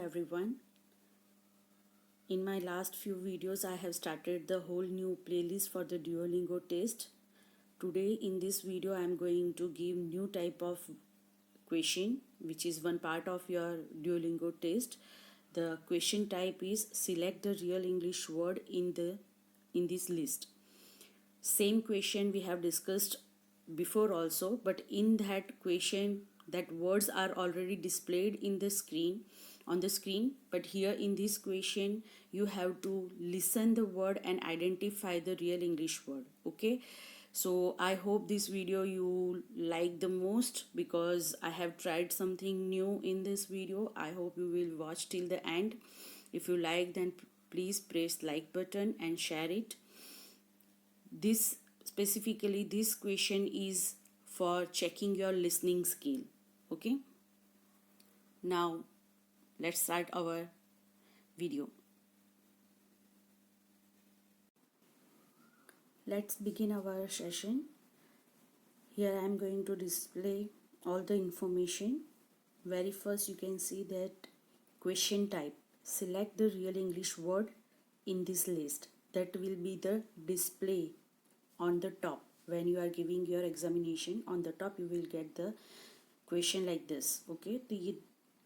everyone. In my last few videos I have started the whole new playlist for the Duolingo test. Today in this video I am going to give new type of question which is one part of your Duolingo test. The question type is select the real English word in this list. Same question we have discussed before also, but in that question that words are already displayed in the screen on the screen, but here in this question you have to listen the word and identify the real English word. Okay, so I hope this video you like the most because I have tried something new in this video. I hope you will watch till the end. If you like, then please press like button and share it. This specifically this question is for checking your listening skill. Okay, now let's start our video. Let's begin our session. Here I am going to display all the information. Very first you can see that question type, select the real English word in this list. That will be the display on the top when you are giving your examination. On the top you will get the question like this. Okay, तो ये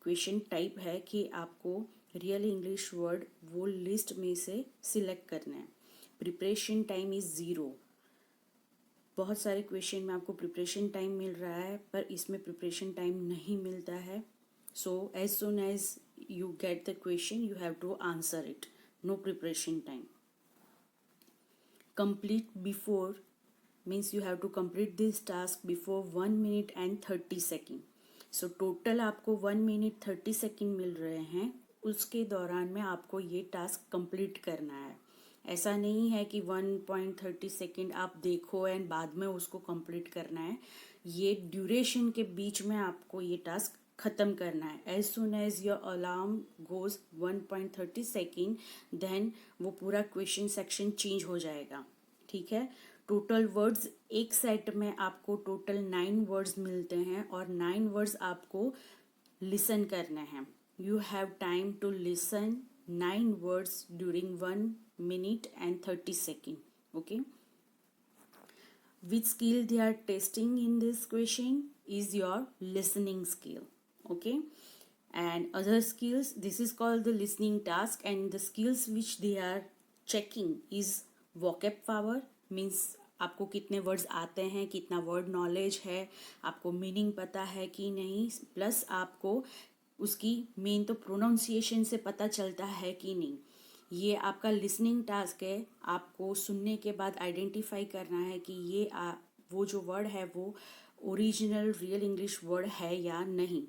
question type है कि आपको real English word वो list में से select करना है. Preparation time is 0. बहुत सारे क्वेश्चन में आपको प्रिपरेशन टाइम मिल रहा है पर इसमें प्रिपरेशन टाइम नहीं मिलता है. So as soon as you get the question you have to answer it. No preparation time. Complete before means you have to complete this task before 1 minute and 30 second. So total आपको 1 minute 30 second मिल रहे हैं. उसके दौरान में आपको ये task complete करना है. ऐसा नहीं है कि 1.30 सेकेंड आप देखो एंड बाद में उसको कंप्लीट करना है. ये ड्यूरेशन के बीच में आपको ये टास्क ख़त्म करना है. As soon as your alarm goes 1.30 second then वो पूरा क्वेश्चन सेक्शन चेंज हो जाएगा. ठीक है. टोटल वर्ड्स एक सेट में आपको टोटल 9 वर्ड्स मिलते हैं और 9 वर्ड्स आपको लिसन करने हैं. You have time to listen 9 words during 1 minute and 30 second. Okay, which skill they are testing in this question is your listening skill. Okay, and other skills, this is called the listening task, and the skills which they are checking is vocab power, means आपको कितने words आते हैं, कितना word knowledge है, आपको meaning पता है कि नहीं, प्लस आपको उसकी मेन तो प्रोनाउंसिएशन से पता चलता है कि नहीं. ये आपका लिसनिंग टास्क है. आपको सुनने के बाद आइडेंटिफाई करना है कि ये वो जो वर्ड है वो ओरिजिनल रियल इंग्लिश वर्ड है या नहीं.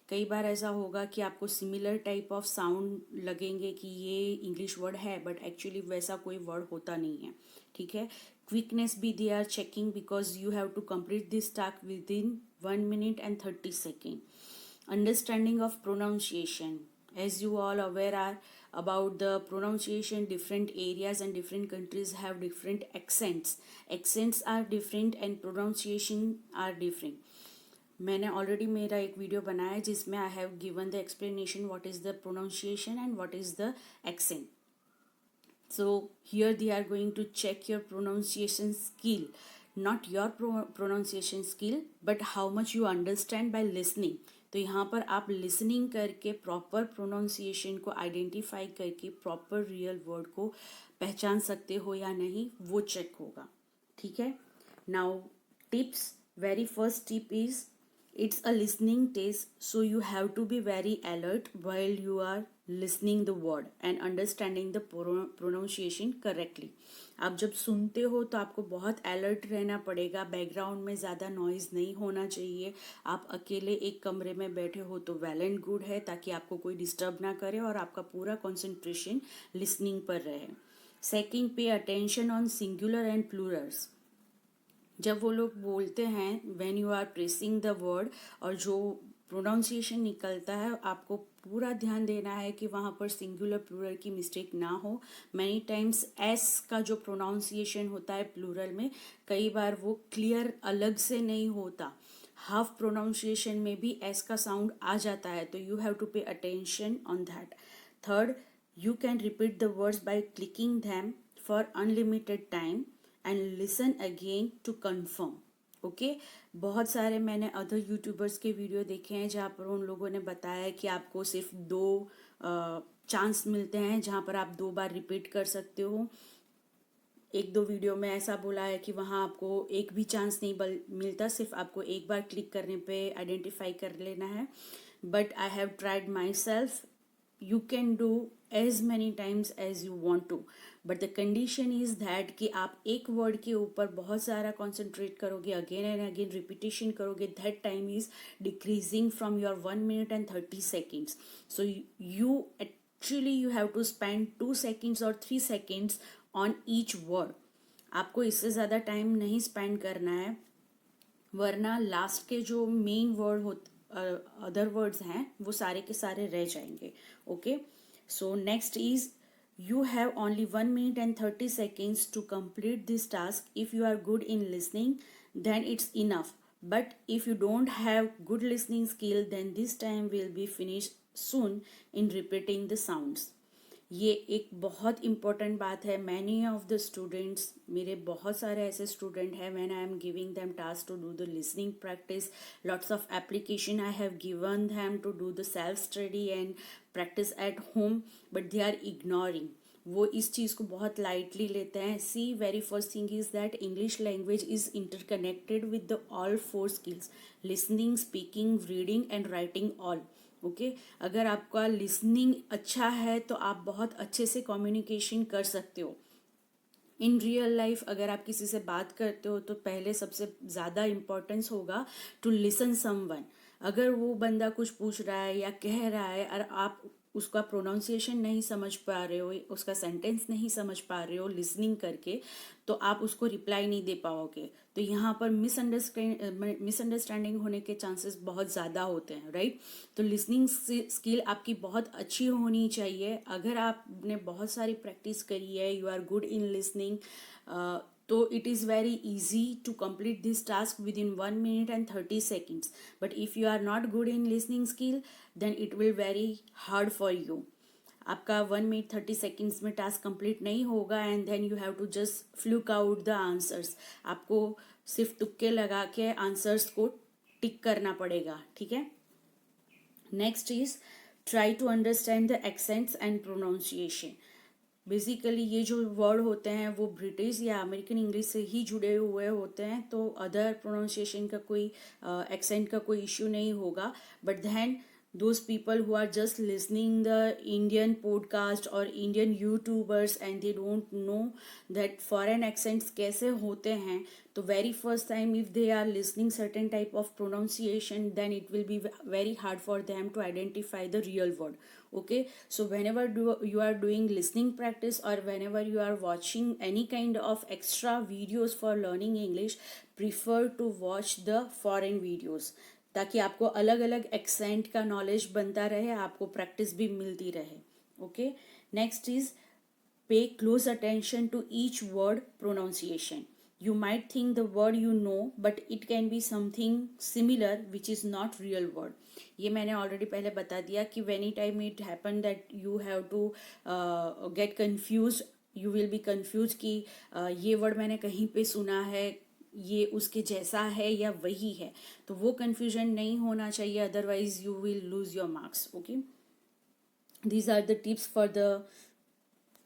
कई बार ऐसा होगा कि आपको सिमिलर टाइप ऑफ साउंड लगेंगे कि ये इंग्लिश वर्ड है बट एक्चुअली वैसा कोई वर्ड होता नहीं है. ठीक है. क्विकनेस भी they are checking because you have to complete this task within 1 minute and 30 second. Understanding of pronunciation, as you all aware are about the pronunciation, different areas and different countries have different accents are different and pronunciation are different. मैंने already मेरा एक video बनाया है जिसमें आई have given the explanation what is the pronunciation and what is the accent. So here they are going to check your pronunciation skill, not your pronunciation skill but how much you understand by listening. तो यहाँ पर आप listening करके proper pronunciation को identify करके proper real word को पहचान सकते हो या नहीं वो चेक होगा. ठीक है. Now tips. Very first tip is it's a listening test, so you have to be very alert while you are listening the word and understanding the pronunciation correctly. आप जब सुनते हो तो आपको बहुत अलर्ट रहना पड़ेगा. बैकग्राउंड में ज़्यादा नॉइज़ नहीं होना चाहिए. आप अकेले एक कमरे में बैठे हो तो वेल एंड गुड है ताकि आपको कोई डिस्टर्ब ना करे और आपका पूरा कंसंट्रेशन लिसनिंग पर रहे. Second, pay attention on singular and plurals. जब वो लोग बोलते हैं when you are pressing the word और जो प्रोनाउंसिएशन निकलता है आपको पूरा ध्यान देना है कि वहाँ पर सिंगुलर प्लूरल की मिस्टेक ना हो. मैनी टाइम्स एस का जो प्रोनाउंसिएशन होता है प्लूरल में कई बार वो क्लियर अलग से नहीं होता. हाफ प्रोनाउंसिएशन में भी एस का साउंड आ जाता है, तो you have to pay attention on that. Third, you can repeat the words by clicking them for unlimited time and listen again to confirm. Okay बहुत सारे मैंने अदर यूट्यूबर्स के वीडियो देखे हैं जहाँ पर उन लोगों ने बताया है कि आपको सिर्फ 2 चांस मिलते हैं जहाँ पर आप 2 बार रिपीट कर सकते हो. 1-2 वीडियो में ऐसा बोला है कि वहाँ आपको एक भी चांस नहीं मिलता, सिर्फ आपको एक बार क्लिक करने पे आइडेंटिफाई कर लेना है. But I have tried my self. You can do as many times as you want to, but the condition is that कि आप एक वर्ड के ऊपर बहुत सारा concentrate करोगे, again and again repetition करोगे, that time is decreasing from your 1 minute and 30 seconds. So you actually you have to spend 2 seconds or 3 seconds on each word. आपको इससे ज़्यादा टाइम नहीं स्पेंड करना है, वरना लास्ट के जो मेन वर्ड होते अदर वर्ड्स हैं वो सारे के सारे रह जाएंगे. Okay, so next is you have only 1 minute and 30 seconds to complete this task. If you are good in listening, then it's enough. But if you don't have good listening skill, then this time will be finished soon in repeating the sounds. ये एक बहुत important बात है. Many of the students, मेरे बहुत सारे ऐसे student हैं, when I am giving them task to do the listening practice, lots of application I have given them to do the self study and practice at home, but they are ignoring. वो इस चीज़ को बहुत lightly लेते हैं. See, very first thing is that English language is interconnected with the all 4 skills: listening, speaking, reading and writing, all. Okay, अगर आपका listening अच्छा है तो आप बहुत अच्छे से कम्युनिकेशन कर सकते हो. इन रियल लाइफ अगर आप किसी से बात करते हो तो पहले सबसे ज़्यादा इम्पोर्टेंस होगा टू लिसन समवन. अगर वो बंदा कुछ पूछ रहा है या कह रहा है और आप उसका प्रोनाउंसिएशन नहीं समझ पा रहे हो, उसका सेंटेंस नहीं समझ पा रहे हो लिसनिंग करके, तो आप उसको रिप्लाई नहीं दे पाओगे. तो यहाँ पर मिसअंडरस्टैंडिंग होने के चांसेस बहुत ज़्यादा होते हैं, राइट. तो लिसनिंग स्किल आपकी बहुत अच्छी होनी चाहिए. अगर आपने बहुत सारी प्रैक्टिस करी है, you are good in listening, तो it is very easy to complete this task within 1 minute and 30 seconds. But if you are not good in listening skill, then it will very hard for you. आपका 1 minute 30 seconds में task complete नहीं होगा and then you have to just fluke out the answers. आपको सिर्फ तुक्के लगा के answers को टिक करना पड़ेगा, ठीक है. Next is try to understand the accents and pronunciation. Basically ये जो वर्ड होते हैं वो ब्रिटिश या अमेरिकन इंग्लिश से ही जुड़े हुए होते हैं, तो अदर प्रोनाउंसिएशन का कोई एक्सेंट का कोई इश्यू नहीं होगा. But then those people who are just listening the Indian podcast or Indian YouTubers and they don't know that foreign accents कैसे होते हैं, तो very first time if they are listening certain type of pronunciation, then it will be very hard for them to identify the real word. Okay, so whenever you are doing listening practice or whenever you are watching any kind of extra videos for learning English, prefer to watch the foreign videos, ताकि आपको अलग अलग accent का knowledge बनता रहे, आपको practice भी मिलती रहे. Okay, next is pay close attention to each word pronunciation. You might think the word you know, but it can be something similar which is not real word. ये मैंने already पहले बता दिया कि any time it happen that you have to get confuse, you will be confuse कि ये word मैंने कहीं पे सुना है, ये उसके जैसा है या वही है, तो वो कन्फ्यूजन नहीं होना चाहिए, otherwise you will lose your marks. Okay, these are the tips for the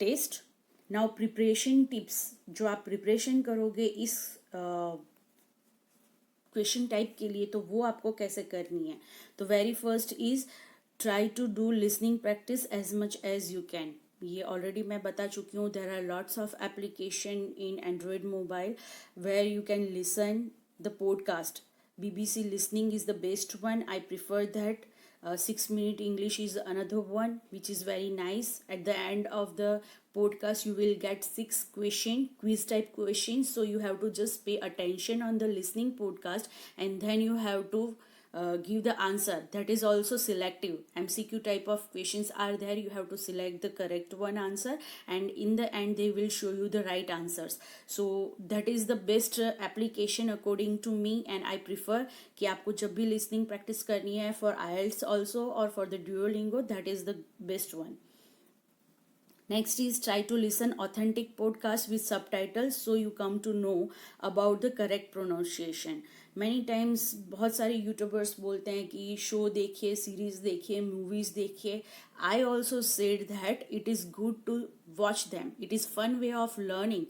test. Now preparation tips. जो आप प्रिपरेशन करोगे इस क्वेश्चन टाइप के लिए, तो वो आपको कैसे करनी है. तो very first is try to do listening practice as much as you can. ये ऑलरेडी मैं बता चुकी हूँ. There are lots of application in Android mobile where you can listen the podcast. BBC listening is the best one. I prefer that. 6 Minute English is another one which is very nice. At the end of the podcast you will get 6 quiz type questions, so you have to just pay attention on the listening podcast and then you have to give the answer, that is also selective. MCQ type of questions are there, you have to select the correct one answer, and in the end they will show you the right answers. So that is the best application according to me, and I prefer कि आपको जब भी listening practice करनी है for IELTS also or for the Duolingo, that is the best one. Next is try to listen authentic podcast with subtitles so you come to know about the correct pronunciation. Many times बहुत सारे YouTubers बोलते हैं कि show देखिए, series देखिए, movies देखिए. I also said that it is good to watch them. It is fun way of learning.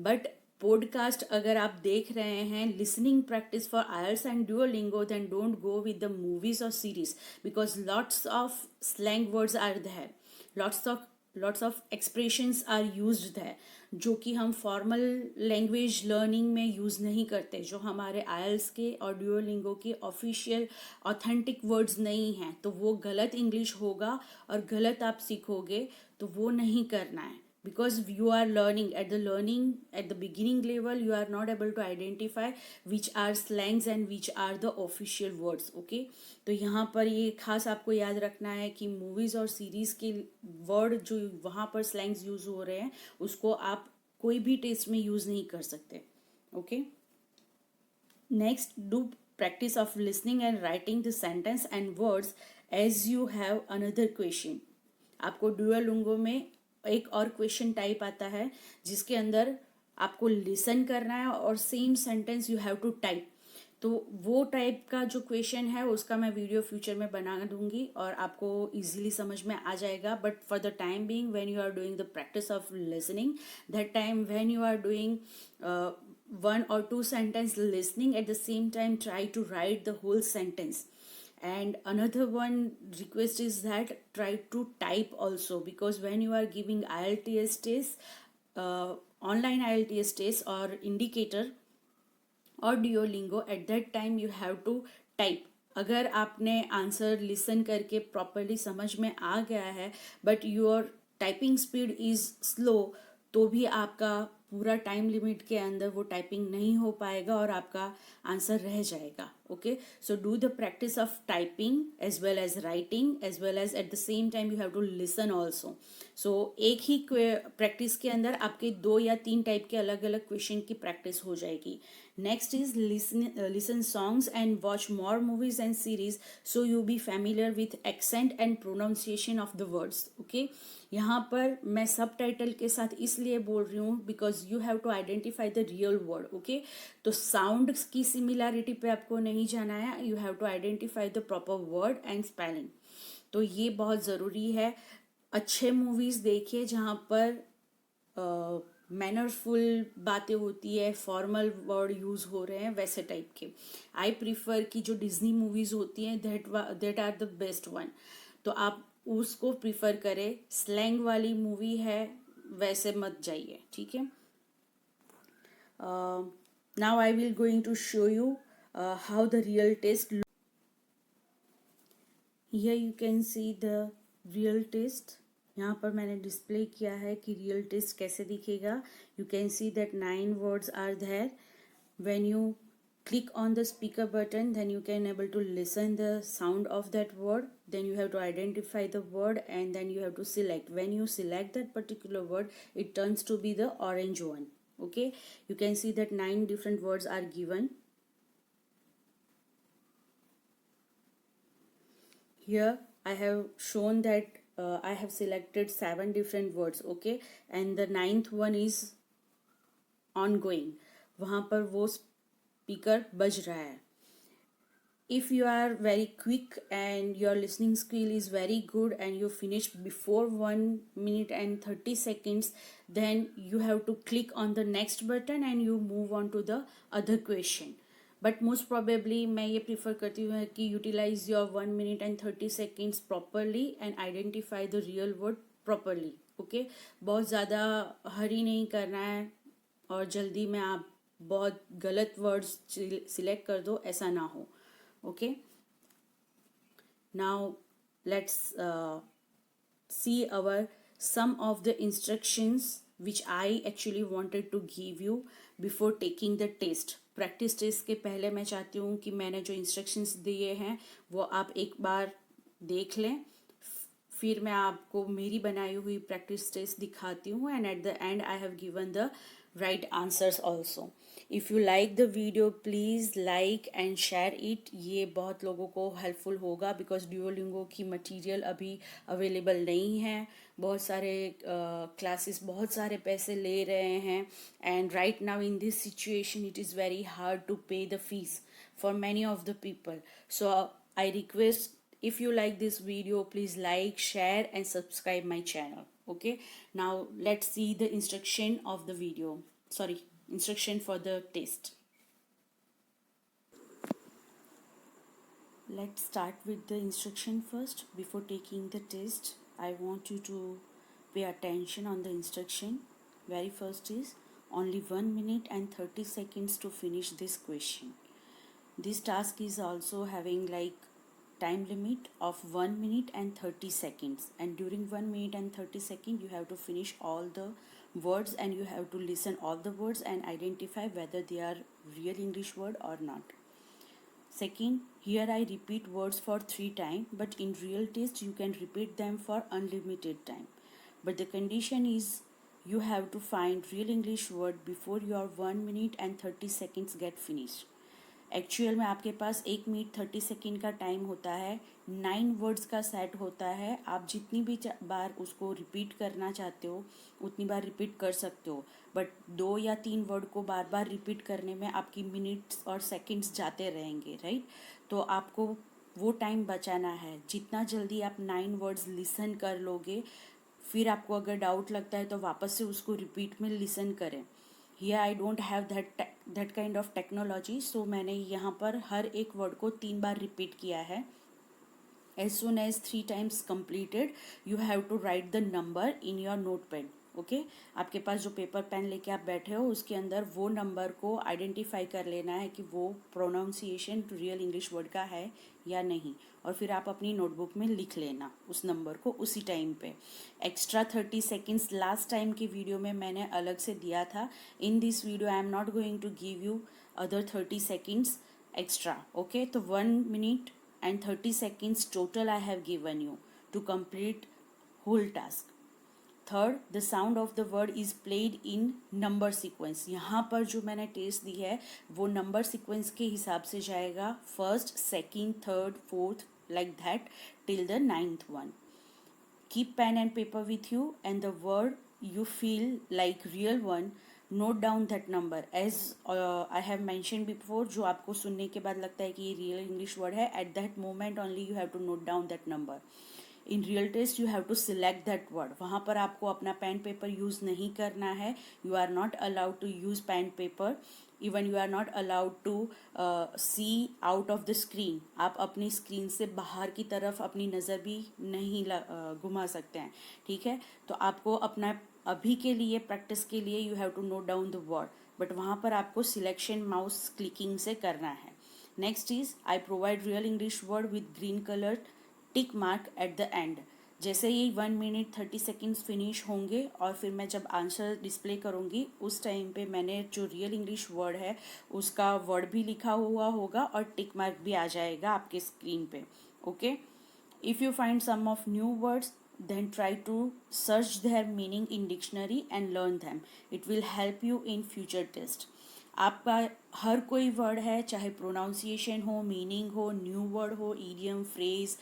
But podcast अगर आप देख रहे हैं listening practice for IELTS and Duolingo, then don't go with the movies और series because lots of slang words are there, lots of expressions are used there जो कि हम formal language learning में यूज़ नहीं करते, जो हमारे आयल्स के और ड्यूओलिंगो के ऑफिशियल ऑथेंटिक वर्ड्स नहीं हैं. तो वो गलत इंग्लिश होगा और गलत आप सीखोगे, तो वो नहीं करना है. Because you are learning at the beginning level, you are not able to identify which are slangs and which are the official words. Okay, तो यहाँ पर ये खास आपको याद रखना है कि मूवीज और सीरीज के वर्ड जो वहाँ पर स्लैंग्स यूज हो रहे हैं उसको आप कोई भी टेस्ट में यूज नहीं कर सकते. Okay, next, do practice of listening and writing the sentence and words as you have another question. आपको डुओलिंगो में एक और क्वेश्चन टाइप आता है जिसके अंदर आपको लिसन करना है और same sentence you have to type. तो वो टाइप का जो क्वेश्चन है उसका मैं वीडियो फ्यूचर में बना दूंगी और आपको इजीली समझ में आ जाएगा. But for the time being when you are doing the practice of listening, that time when you are doing one or two sentence listening, at the same time try to write the whole sentence. And another one request is that try to type also, because when you are giving IELTS test, online IELTS test or indicator or Duolingo, at that time you have to type. अगर आपने answer listen करके properly समझ में आ गया है but your typing speed is slow, तो भी आपका पूरा टाइम लिमिट के अंदर वो टाइपिंग नहीं हो पाएगा और आपका आंसर रह जाएगा. Okay, so do the practice of typing as well as writing as well as at the same time you have to listen also. सो एक ही प्रैक्टिस के अंदर आपके 2 या 3 टाइप के अलग अलग क्वेश्चन की प्रैक्टिस हो जाएगी. Next is listen songs and watch more movies and series so you be familiar with accent and pronunciation of the words. Okay, यहाँ पर मैं सब टाइटल के साथ इसलिए बोल रही हूँ because you have to identify the real word. Okay, तो साउंड की सिमिलैरिटी पे आपको नहीं जाना है, you have to identify the proper word and spelling. तो ये बहुत ज़रूरी है. अच्छे मूवीज़ देखिए जहाँ पर मैनरफुल बातें होती है, फॉर्मल वर्ड यूज़ हो रहे हैं, वैसे टाइप के. आई प्रीफर कि जो डिज्नी मूवीज़ होती हैं that are the best one, तो आप उसको प्रीफर करें. स्लैंग वाली मूवी है वैसे मत जाइए. ठीक है, now I will going to show you how the real test. Here you can see the real test. यहाँ पर मैंने डिस्प्ले किया है कि रियल टेस्ट कैसे दिखेगा. You can see that 9 words are there. When you click on the speaker button, then you can able to listen the sound of that word, then you have to identify the word and then you have to select. When you select that particular word, it turns to be the orange one. Okay, you can see that 9 different words are given here. I have shown that I have selected 7 different words. Okay, and the 9th one is ongoing. वहाँ पर वो speaker बज रहा है. If you are very quick and your listening skill is very good and you finish before 1 minute and 30 seconds, then you have to click on the next button and you move on to the other question. But most probably मैं ये prefer करती हूँ कि utilize your 1 minute and 30 seconds properly and identify the real word properly. Okay, बहुत ज़्यादा हरी नहीं करना है और जल्दी में आप बहुत गलत वर्ड्स सिलेक्ट कर दो, ऐसा ना हो. Okay, now let's see our some of the instructions which I actually wanted to give you before taking the test. Practice test के पहले मैं चाहती हूँ कि मैंने जो इंस्ट्रक्शंस दिए हैं वो आप एक बार देख लें, फिर मैं आपको मेरी बनाई हुई प्रैक्टिस टेस्ट दिखाती हूँ and eight the and I have given the right answers also. If you like the video please like and share it. ये बहुत लोगों को हेल्पफुल होगा बिकॉज ड्यूओलिंगो की मटेरियल अभी अवेलेबल नहीं है. बहुत सारे क्लासेस बहुत सारे पैसे ले रहे हैं and right now in this situation it is very hard to pay the fees for many of the people. So I request, if you like this video, please like, share and subscribe my channel. Okay, now let's see the instruction of the video, sorry, instruction for the test. Let's start with the instruction first. Before taking the test, I want you to pay attention on the instruction. Very first is only 1 minute and 30 seconds to finish this question. This task is also having like time limit of 1 minute and 30 seconds, and during 1 minute and 30 seconds you have to finish all the words and you have to listen all the words and identify whether they are real English word or not. Second, here I repeat words for 3 times, but in real test you can repeat them for unlimited time. But the condition is you have to find real English word before your 1 minute and 30 seconds get finished. Actual में आपके पास 1 minute 30 second का time होता है, 9 words का set होता है. आप जितनी भी बार उसको रिपीट करना चाहते हो उतनी बार रिपीट कर सकते हो, बट 2 या 3 वर्ड को बार बार रिपीट करने में आपकी मिनट्स और सेकेंड्स जाते रहेंगे, राइट. तो आपको वो टाइम बचाना है. जितना जल्दी आप 9 वर्ड्स लिसन कर लोगे, फिर आपको अगर डाउट लगता है तो वापस से उसको रिपीट में लिसन करें. Here I don't have that kind of technology, so मैंने यहाँ पर हर एक वर्ड को 3 बार रिपीट किया है. As soon as 3 times completed, you have to write the number in your notepad. Okay, आपके पास जो पेपर पेन लेके आप बैठे हो उसके अंदर वो नंबर को आइडेंटिफाई कर लेना है कि वो प्रोनाउंसिएशन रियल इंग्लिश वर्ड का है या नहीं, और फिर आप अपनी नोटबुक में लिख लेना उस नंबर को उसी टाइम पे. एक्स्ट्रा 30 सेकेंड्स लास्ट टाइम की वीडियो में मैंने अलग से दिया था. In this video I am not going to give you other 30 seconds extra. Okay, तो 1 minute and 30 seconds total I have given you to complete whole task. Third, the sound of the word is played in number sequence. यहाँ पर जो मैंने test दी है वो number sequence के हिसाब से जाएगा, first, second, third, fourth, like that till the 9th one. Keep pen and paper with you, and the word you feel like real one, note down that number. As I have mentioned before, जो आपको सुनने के बाद लगता है कि ये real English word है, at that moment only you have to note down that number. In real test you have to select that word. वहाँ पर आपको अपना पेन पेपर यूज़ नहीं करना है. You are not allowed to use pen paper. Even you are not allowed to see out of the screen. आप अपनी screen से बाहर की तरफ अपनी नज़र भी नहीं घुमा सकते हैं, ठीक है. तो आपको अपना अभी के लिए प्रैक्टिस के लिए you have to note down the word, but वहाँ पर आपको सिलेक्शन माउस क्लिकिंग से करना है. Next is I provide real English word with green colour tick mark at the end. जैसे ही 1 minute 30 seconds फिनिश होंगे और फिर मैं जब आंसर डिस्प्ले करूँगी उस टाइम पे मैंने जो रियल इंग्लिश वर्ड है उसका वर्ड भी लिखा हुआ होगा और टिक मार्क भी आ जाएगा आपके स्क्रीन पे. Okay, if you find some of new words then try to search their meaning in dictionary and learn them. It will help you in future test. आपका हर कोई वर्ड है, चाहे प्रोनाउंसिएशन हो, meaning हो, न्यू वर्ड हो, idiom, phrase,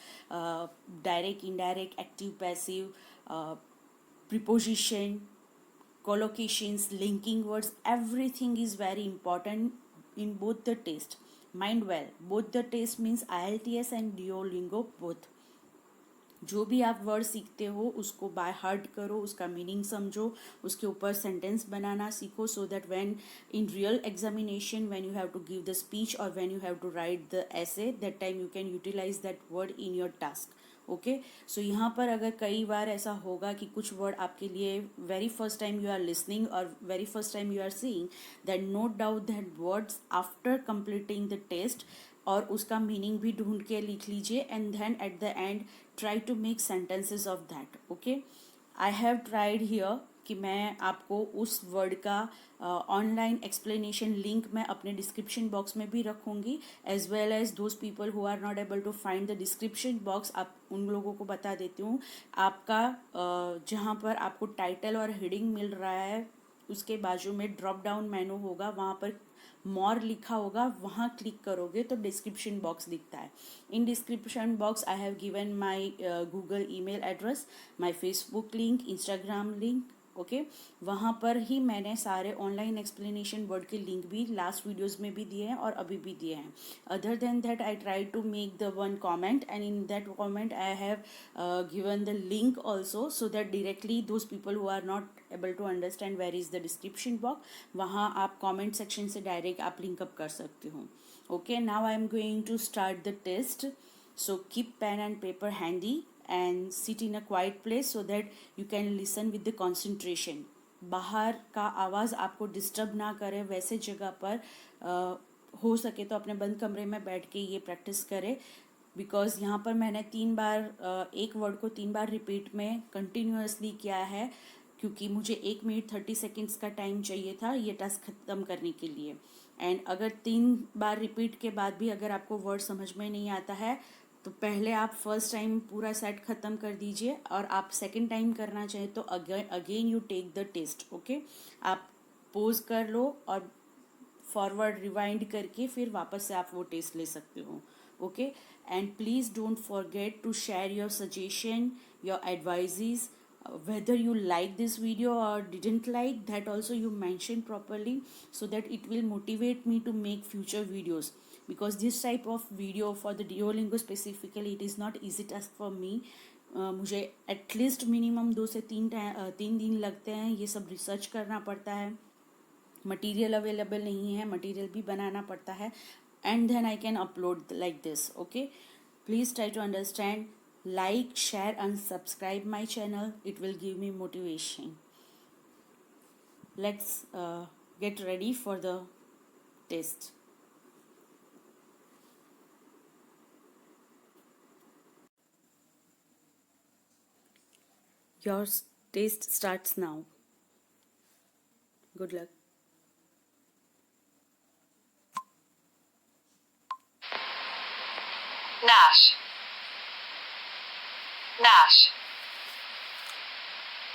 direct, indirect, active, passive, preposition, collocations, linking words, everything is very important in both the test. Mind well, both the test means IELTS and Duolingo both. जो भी आप word सीखते हो उसको by heart करो, उसका meaning समझो, उसके ऊपर सेंटेंस बनाना सीखो, so that when in real examination when you have to give the speech और when you have to write the essay, that time you can utilize that word in your task. Okay, so यहाँ पर अगर कई बार ऐसा होगा कि कुछ word आपके लिए very first time you are listening और very first time you are seeing, that note down that words after completing the test और उसका मीनिंग भी ढूंढ के लिख लीजिए and then at the end try to make sentences of that. Okay, I have tried here कि मैं आपको उस वर्ड का ऑनलाइन एक्सप्लेनेशन लिंक मैं अपने डिस्क्रिप्शन बॉक्स में भी रखूँगी, as well as those people who are not able to find the description box, आप उन लोगों को बता देती हूँ। आपका जहाँ पर आपको टाइटल और हेडिंग मिल रहा है उसके बाजू में ड्रॉप डाउन मेनू होगा, वहाँ पर मोर लिखा होगा, वहाँ क्लिक करोगे तो डिस्क्रिप्शन बॉक्स दिखता है। In description box I have given my Google email address, my Facebook link, Instagram link, okay वहाँ पर ही मैंने सारे ऑनलाइन एक्सप्लेनेशन वर्ड के लिंक भी लास्ट वीडियोज़ में भी दिए हैं और अभी भी दिए हैं। Other than that I try to make the one comment and in that comment I have given the link also, so that directly those people who are not able to understand where is the description box, वहाँ आप comment section से direct आप link up कर सकते हो। Okay, now I am going to start the test, so keep pen and paper handy and sit in a quiet place so that you can listen with the concentration. बाहर का आवाज़ आपको disturb ना करे वैसे जगह पर हो सके तो अपने बंद कमरे में बैठ के ये प्रैक्टिस करें, बिकॉज यहाँ पर मैंने 3 बार एक वर्ड को 3 बार रिपीट में कंटिन्यूसली किया है, क्योंकि मुझे 1 मिनट 30 सेकेंड्स का टाइम चाहिए था ये टास्क ख़त्म करने के लिए। एंड अगर 3 बार रिपीट के बाद भी अगर आपको वर्ड समझ में नहीं आता है तो पहले आप फर्स्ट टाइम पूरा सेट ख़त्म कर दीजिए, और आप सेकंड टाइम करना चाहें तो again you take the test. Okay, आप पोज कर लो और फॉरवर्ड रिवाइंड करके फिर वापस से आप वो टेस्ट ले सकते हो। Okay, and please don't forget to share your suggestion, your advices, whether you like this video or didn't like, that also you mention properly so that it will motivate me to make future videos, because this type of video for the Duolingo specifically, it is not easy task for me. मुझे at least minimum 2 से 3 दिन लगते हैं, ये सब research करना पड़ता है, मटेरियल अवेलेबल नहीं है, मटेरियल भी बनाना पड़ता है, and then I can upload like this. Okay, please try to understand, like, share and subscribe my channel, it will give me motivation. Let's get ready for the test. Your test starts now. Good luck. Nash, Nash,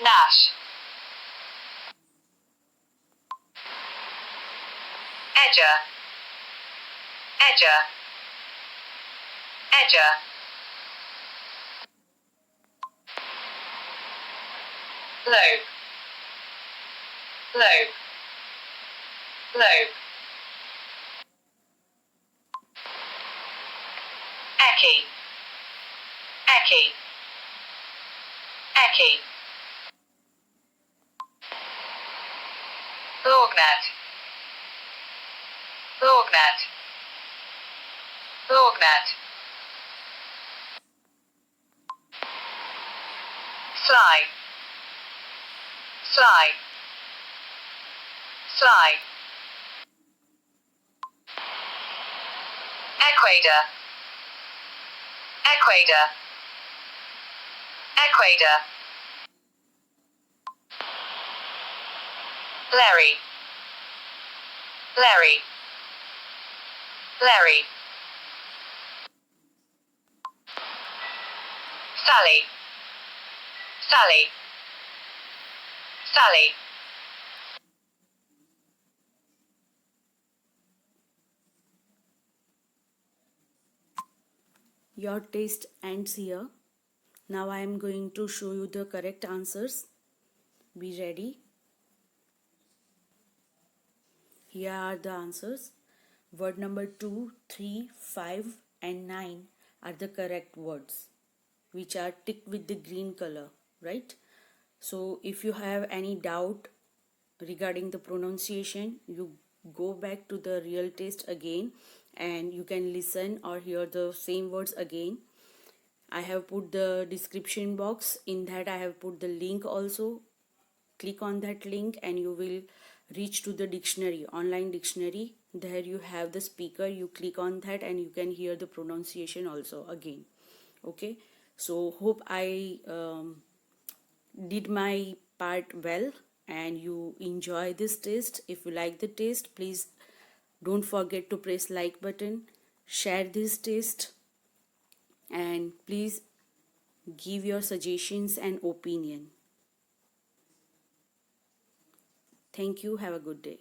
Nash. Edger, Edger, Edger. Lobe, Lobe, Lobe. Eckie, Eckie, Eckie. Lorgnat, Lorgnat, Lorgnat. Sly, Sly, Sly. Equator, Equator, Equator. Larry, Larry, Larry. Sally, Sally, Sally. Your test ends here. Now I am going to show you the correct answers. Be ready. Here are the answers. Word number 2, 3, 5 and 9 are the correct words, which are ticked with the green color, right? So if you have any doubt regarding the pronunciation, you go back to the real test again and you can listen or hear the same words again. I have put the description box, in that I have put the link also. Click on that link and you will reach to the dictionary, online dictionary. There you have the speaker, you click on that and you can hear the pronunciation also again. Okay, so hope I did my part well and you enjoy this test. If you like the test, please don't forget to press like button, share this test, and please give your suggestions and opinion. Thank you. Have a good day.